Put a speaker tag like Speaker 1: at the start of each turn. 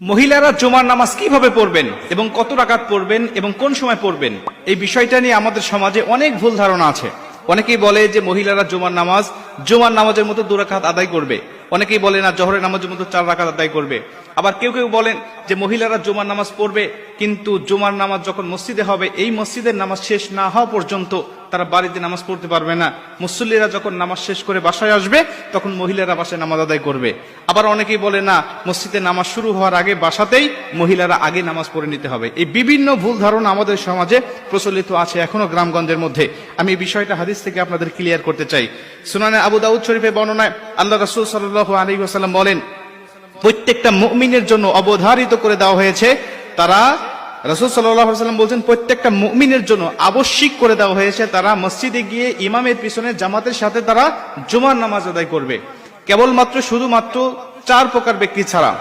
Speaker 1: মহিলারা জুমার নামাজ কিভাবে পড়বেন এবং কত রাকাত পড়বেন এবং কোন সময় পড়বেন, এই বিষয়টা নিয়ে আমাদের সমাজে অনেক ভুল ধারণা আছে। অনেকেই বলে যে মহিলারা জুমার নামাজের মতো 2 রাকাত আদায় করবে, অনেকেই বলে না জোহরের নামাজের মতো 4 রাকাত আদায় করবে। আবার কেউ কেউ বলেন যে মহিলারা জুমার নামাজ পড়বে, কিন্তু জুমার নামাজ যখন মসজিদে হবে এই মসজিদের নামাজ শেষ না হওয়া পর্যন্ত তারা বাড়িতে নামাজ পড়তে পারবে না। মুসল্লিরা যখন নামাজ শেষ করে বাসায় আসবে তখন মহিলারা বাসায় নামাজ আদায় করবে। আবার অনেকেই বলে না, মসজিদে নামাজ শুরু হওয়ার আগে বাসাতেই মহিলারা আগে নামাজ পড়ে নিতে হবে। এই বিভিন্ন ভুল ধারণা আমাদের সমাজে প্রচলিত আছে এখনো গ্রামগঞ্জের মধ্যে। আমি এই বিষয়টা হাদিস থেকে আপনাদের ক্লিয়ার করতে চাই। সুনানে আবু দাউদ শরীফে বর্ণনায় আল্লাহ রাসূল সাল্লাল্লাহু আলাইহি ওয়াসাল্লাম বলেন, প্রত্যেকটা মুমিনের জন্য অবধারিত করে দেওয়া হয়েছে, রাসূল সাল্লাল্লাহু আলাইহি ওয়াসাল্লাম বলেন প্রত্যেকটা মুমিনের জন্য আবশ্যিক করে দেওয়া হয়েছে তারা মসজিদে গিয়ে ইমামের পিছনে জামাতের সাথে তারা জুমার নামাজ আদায় করবে, কেবলমাত্র শুধুমাত্র 4 প্রকার ব্যক্তি ছাড়া।